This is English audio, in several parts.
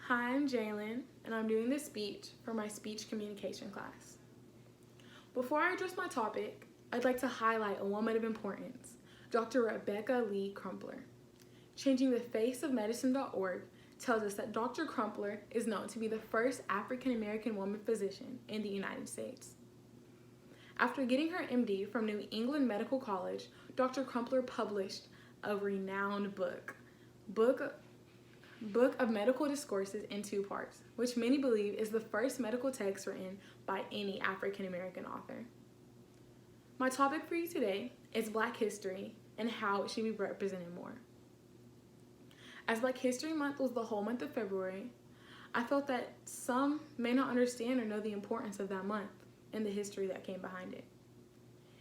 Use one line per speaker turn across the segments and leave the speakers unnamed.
Hi, I'm Jalen, and I'm doing this speech for my speech communication class. Before I address my topic, I'd like to highlight a woman of importance, Dr. Rebecca Lee Crumpler. Changing the Face of Medicine.org tells us that Dr. Crumpler is known to be the first African American woman physician in the United States. After getting her MD from New England Medical College, Dr. Crumpler published a renowned book of Medical Discourses in 2 parts, which many believe is the first medical text written by any African American author. My topic for you today is Black history and how it should be represented more. As Black History Month was the whole month of February, I felt that some may not understand or know the importance of that month and the history that came behind it.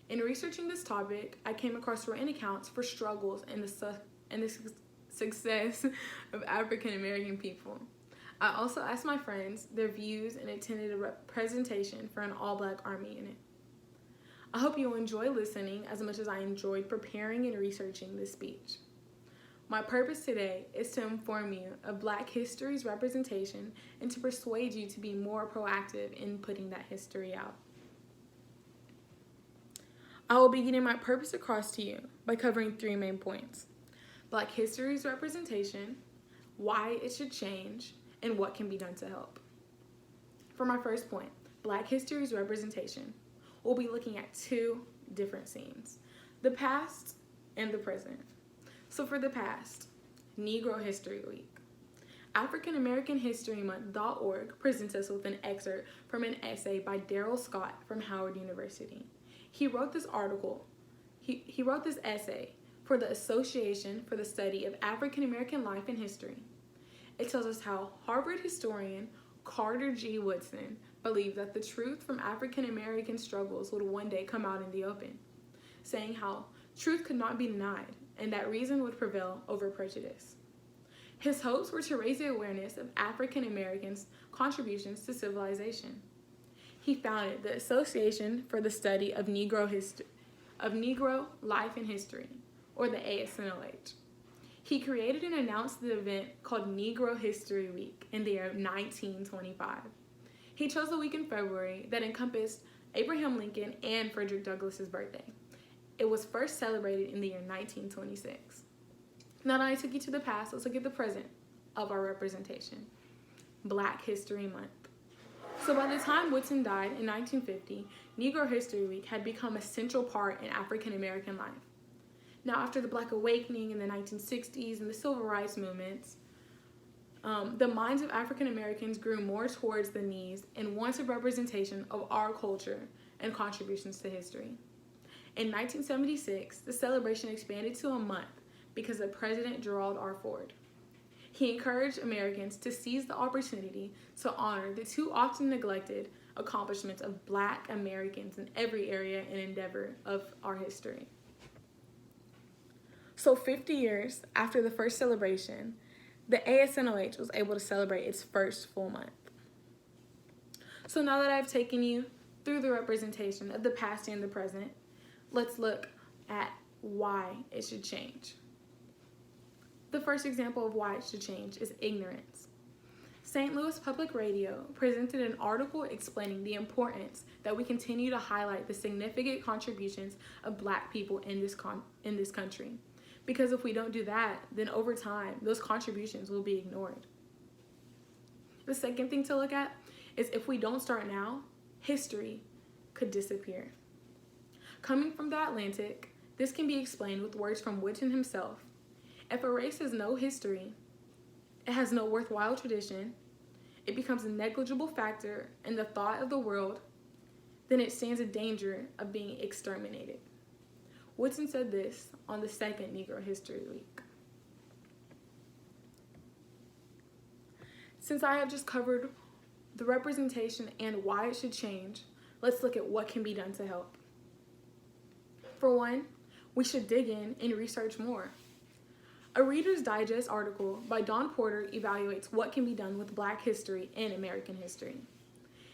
In researching this topic, I came across written accounts for struggles and the success of African American people. I also asked my friends their views and attended a presentation for an all-Black Army unit. I hope you will enjoy listening as much as I enjoyed preparing and researching this speech. My purpose today is to inform you of Black history's representation and to persuade you to be more proactive in putting that history out. I will be getting my purpose across to you by covering 3 main points: Black history's representation, why it should change, and what can be done to help. For my first point, Black history's representation, we'll be looking at 2 different scenes, the past and the present. So for the past, Negro History Week. AfricanAmericanHistoryMonth.org presents us with an excerpt from an essay by Darrell Scott from Howard University. He wrote this essay for the Association for the Study of African American Life and History. It tells us how Harvard historian Carter G. Woodson believed that the truth from African American struggles would one day come out in the open, saying how truth could not be denied and that reason would prevail over prejudice. His hopes were to raise the awareness of African Americans' contributions to civilization. He founded the Association for the Study of Negro Life and History, or the ASNLH. He created and announced the event called Negro History Week in the year 1925. He chose a week in February that encompassed Abraham Lincoln and Frederick Douglass's birthday. It was first celebrated in the year 1926. Now that I took you to the past, let's look at the present of our representation. Black History Month. So by the time Woodson died in 1950, Negro History Week had become a central part in African American life. Now, after the Black Awakening in the 1960s and the Civil Rights movements, the minds of African Americans grew more towards the needs and wanted representation of our culture and contributions to history. In 1976, the celebration expanded to a month because of President Gerald R. Ford. He encouraged Americans to seize the opportunity to honor the too often neglected accomplishments of Black Americans in every area and endeavor of our history. So 50 years after the first celebration, the ASNLH was able to celebrate its first full month. So now that I've taken you through the representation of the past and the present, let's look at why it should change. The first example of why it should change is ignorance. St. Louis Public Radio presented an article explaining the importance that we continue to highlight the significant contributions of Black people in this country. Because if we don't do that, then over time, those contributions will be ignored. The second thing to look at is if we don't start now, history could disappear. Coming from the Atlantic, this can be explained with words from Woodson himself. If a race has no history, it has no worthwhile tradition, it becomes a negligible factor in the thought of the world, then it stands in danger of being exterminated. Woodson said this on the second Negro History Week. Since I have just covered the representation and why it should change, let's look at what can be done to help. For one, we should dig in and research more. A Reader's Digest article by Dawn Porter evaluates what can be done with Black history and American history.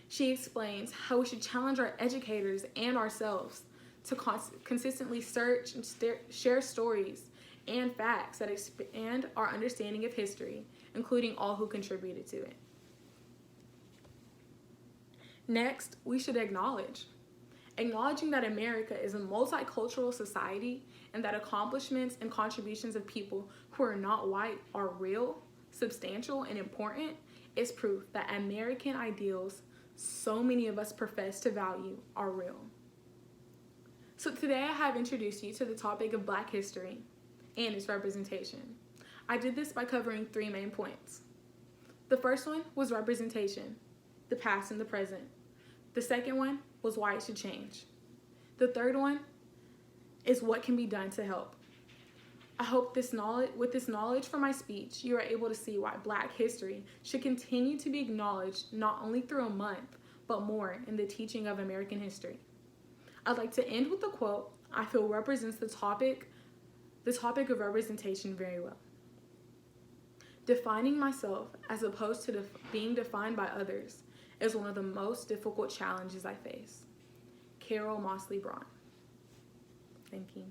She explains how we should challenge our educators and ourselves to consistently search and share stories and facts that expand our understanding of history, including all who contributed to it. Next, we should acknowledging that America is a multicultural society and that accomplishments and contributions of people who are not white are real, substantial, and important is proof that American ideals so many of us profess to value are real. So today I have introduced you to the topic of Black history and its representation. I did this by covering 3 main points. The first one was representation, the past and the present. The second one was why it should change. The third one is what can be done to help. I hope with this knowledge from my speech, you are able to see why Black history should continue to be acknowledged not only through a month, but more in the teaching of American history. I'd like to end with a quote I feel represents the topic of representation very well. Defining myself as opposed to being defined by others is one of the most difficult challenges I face. Carol Mosley Braun. Thank you.